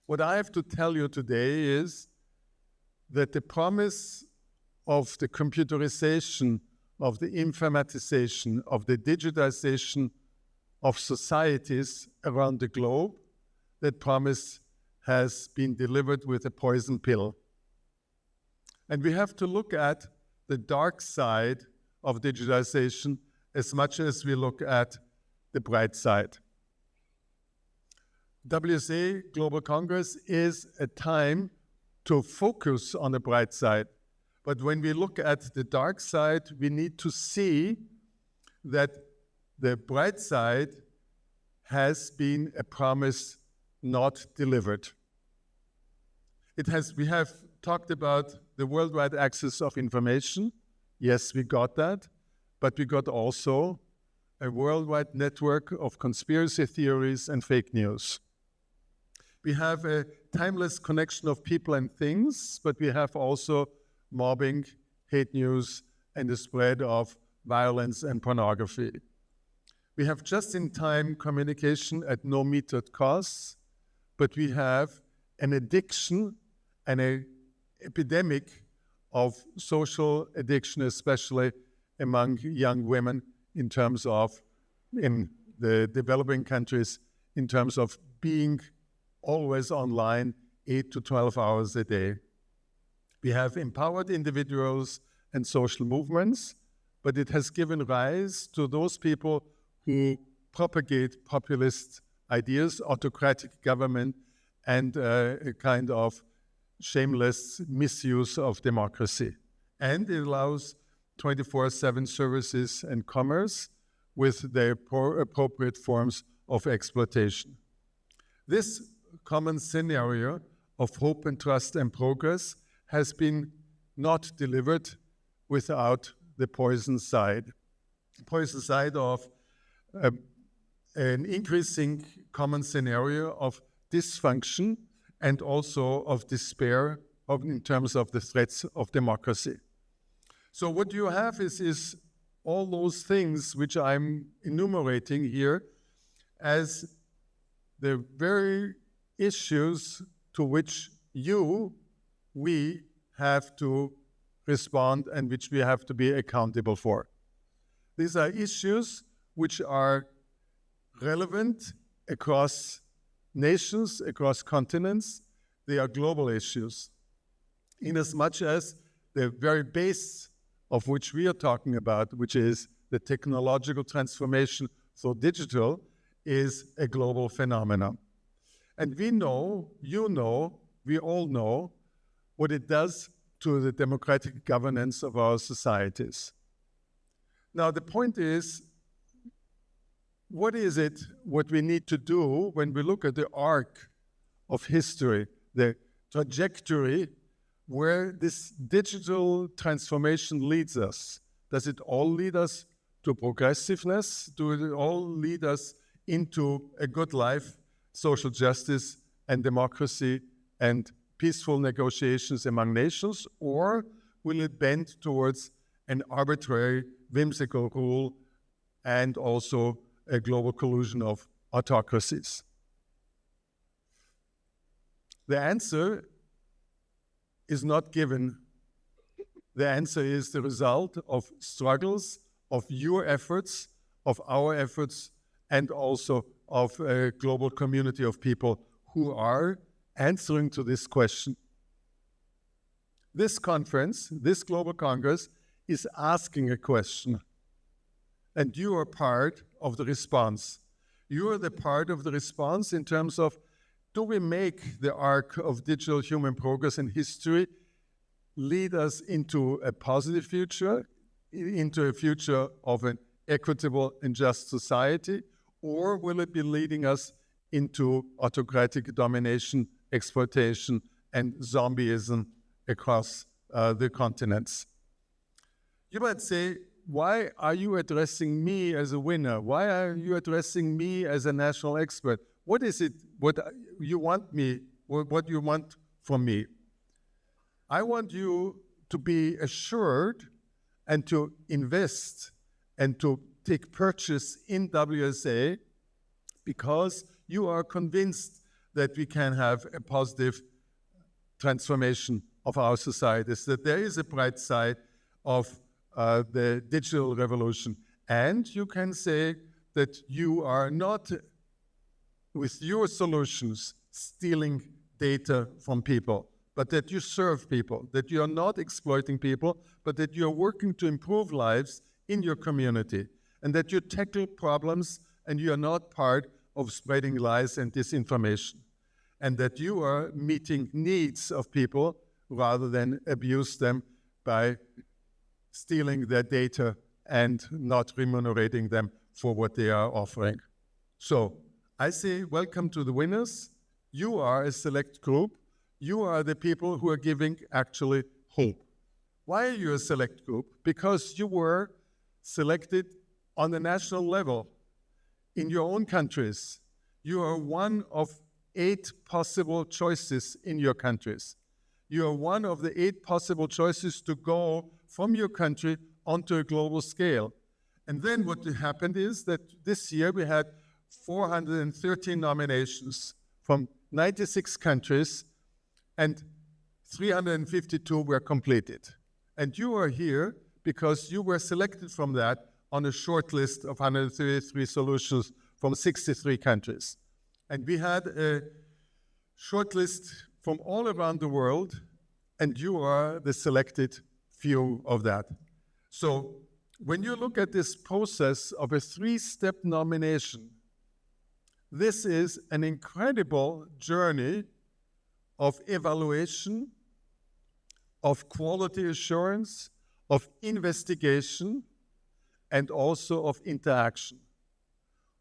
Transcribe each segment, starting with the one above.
What I have to tell you today is that the promise of the computerization, of the informatization, of the digitization of societies around the globe, that promise has been delivered with a poison pill. And we have to look at the dark side of digitization as much as we look at the bright side. WSA Global Congress is a time to focus on the bright side. But when we look at the dark side, we need to see that the bright side has been a promise not delivered. We have talked about the worldwide access of information. Yes, we got that, but we got also a worldwide network of conspiracy theories and fake news. We have a timeless connection of people and things, but we have also mobbing, hate news, and the spread of violence and pornography. We have just-in-time communication at no metered costs, but we have an addiction and an epidemic of social addiction, especially among young women in the developing countries, in terms of being always online 8 to 12 hours a day. We have empowered individuals and social movements, but it has given rise to those people who propagate populist ideas, autocratic government, and a kind of shameless misuse of democracy. And it allows 24/7 services and commerce with their appropriate forms of exploitation. This common scenario of hope and trust and progress has been not delivered without the poison side. The poison side of an increasing common scenario of dysfunction and also of despair in terms of the threats of democracy. So what you have is all those things which I'm enumerating here as the very issues to which we have to respond and which we have to be accountable for. These are issues which are relevant across nations, across continents. They are global issues. Inasmuch as the very base of which we are talking about, which is the technological transformation for digital, is a global phenomenon. And we know, we all know what it does to the democratic governance of our societies. Now, the point is, what is it what we need to do when we look at the arc of history, the trajectory where this digital transformation leads us? Does it all lead us to progressiveness? Do it all lead us into a good life, social justice and democracy and peaceful negotiations among nations? Or will it bend towards an arbitrary, whimsical rule and also a global collusion of autocracies? The answer is not given. The answer is the result of struggles, of your efforts, of our efforts, and also of a global community of people who are answering to this question. This conference, this Global Congress, is asking a question, and you are part of the response. You are the part of the response in terms of, do we make the arc of digital human progress in history lead us into a positive future, into a future of an equitable and just society, or will it be leading us into autocratic domination, exploitation, and zombieism across the continents? You might say, why are you addressing me as a winner? Why are you addressing me as a national expert? What is it, what you want from me? I want you to be assured and to invest and to take purchase in WSA because you are convinced that we can have a positive transformation of our societies, that there is a bright side of the digital revolution. And you can say that you are not, with your solutions, stealing data from people, but that you serve people, that you are not exploiting people, but that you are working to improve lives in your community, and that you tackle problems and you are not part of spreading lies and disinformation, and that you are meeting needs of people rather than abuse them by stealing their data and not remunerating them for what they are offering. So I say, welcome to the winners. You are a select group. You are the people who are giving actually hope. Why are you a select group? Because you were selected on the national level in your own countries. You are one of 8 possible choices in your countries. You are one of the 8 possible choices to go from your country onto a global scale. And then what happened is that this year we had 413 nominations from 96 countries, and 352 were completed. And you are here because you were selected from that on a short list of 133 solutions from 63 countries. And we had a short list from all around the world, and you are the selected few of that. So when you look at this process of a 3-step nomination, this is an incredible journey of evaluation, of quality assurance, of investigation, and also of interaction.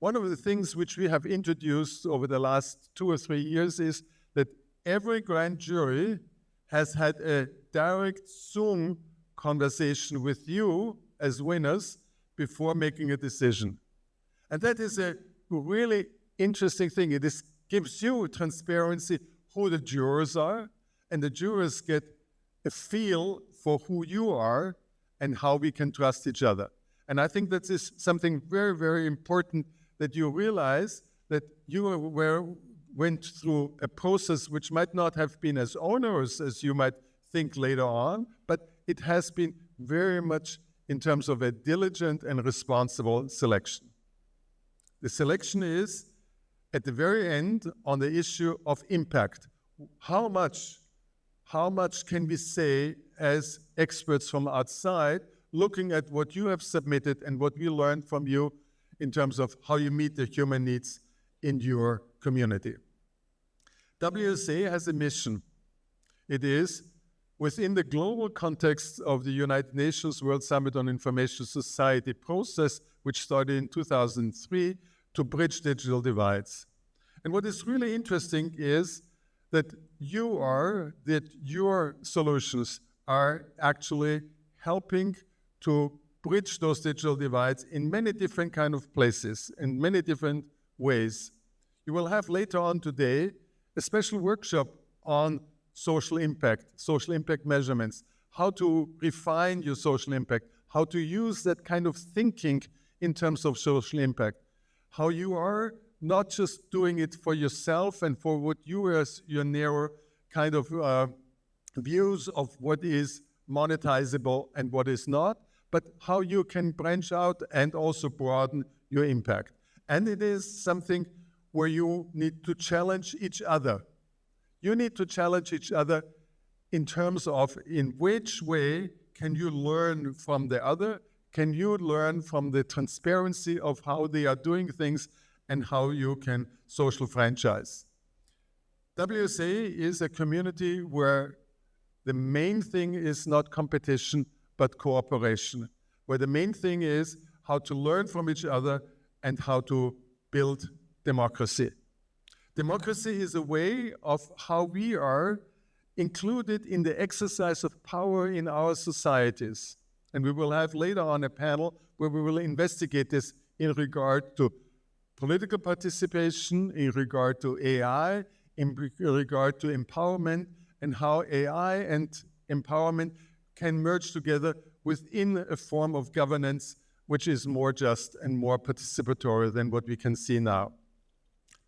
One of the things which we have introduced over the last 2 or 3 years is that every grand jury has had a direct Zoom conversation with you as winners before making a decision. And that is a really interesting thing. It gives you transparency who the jurors are, and the jurors get a feel for who you are and how we can trust each other. And I think that is something very, very important, that you realize that you went through a process which might not have been as onerous as you might think later on, but it has been very much in terms of a diligent and responsible selection. The selection is at the very end on the issue of impact. How much can we say as experts from outside, looking at what you have submitted and what we learned from you in terms of how you meet the human needs in your community? WSA has a mission. It is within the global context of the United Nations World Summit on Information Society process, which started in 2003, to bridge digital divides. And what is really interesting is that your solutions are actually helping to bridge those digital divides in many different kind of places, in many different ways. You will have later on today a special workshop on social impact measurements, how to refine your social impact, how to use that kind of thinking in terms of social impact, how you are not just doing it for yourself and for what you as your narrow kind of views of what is monetizable and what is not, but how you can branch out and also broaden your impact. And it is something where you need to challenge each other. You need to challenge each other in terms of in which way can you learn from the other? Can you learn from the transparency of how they are doing things and how you can social franchise? WSA is a community where the main thing is not competition, but cooperation, where the main thing is how to learn from each other and how to build democracy. Democracy is a way of how we are included in the exercise of power in our societies. And we will have later on a panel where we will investigate this in regard to political participation, in regard to AI, in regard to empowerment, and how AI and empowerment can merge together within a form of governance which is more just and more participatory than what we can see now.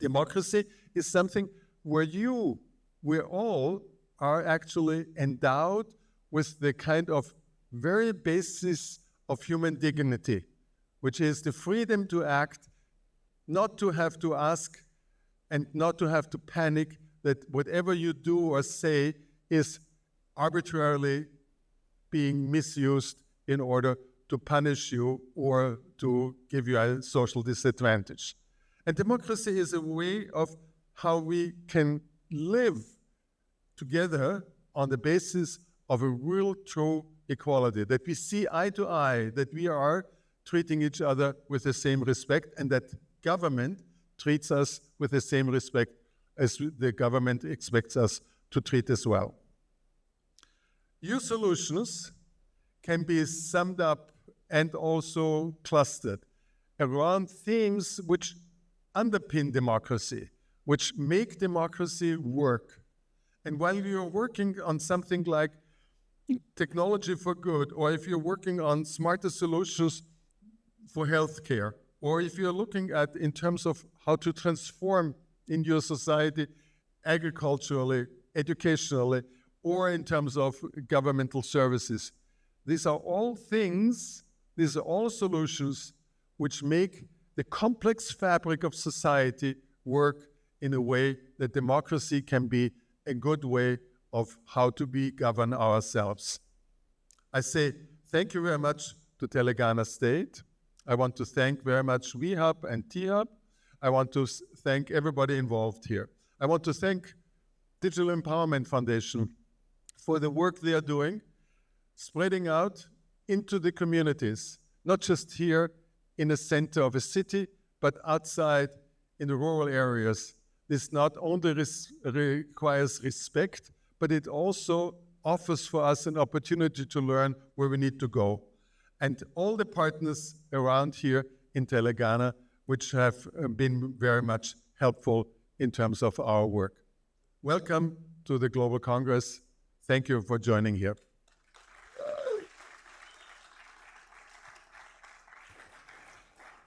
Democracy is something we all are actually endowed with the kind of very basis of human dignity, which is the freedom to act, not to have to ask and not to have to panic that whatever you do or say is arbitrarily being misused in order to punish you or to give you a social disadvantage. And democracy is a way of how we can live together on the basis of a real true equality, that we see eye to eye, that we are treating each other with the same respect, and that government treats us with the same respect as the government expects us to treat as well. Your solutions can be summed up and also clustered around themes which underpin democracy, which make democracy work. And while you're working on something like technology for good, or if you're working on smarter solutions for healthcare, or if you're looking at in terms of how to transform in your society agriculturally, educationally, or in terms of governmental services, these are all things, these are all solutions which make the complex fabric of society work in a way that democracy can be a good way of how to be govern ourselves. I say thank you very much to Telangana State. I want to thank very much WeHub and T-Hub. I want to thank everybody involved here. I want to thank Digital Empowerment Foundation for the work they are doing, spreading out into the communities, not just here in the center of a city, but outside in the rural areas. This not only requires respect, but it also offers for us an opportunity to learn where we need to go. And all the partners around here in Telangana, which have been very much helpful in terms of our work. Welcome to the Global Congress. Thank you for joining here.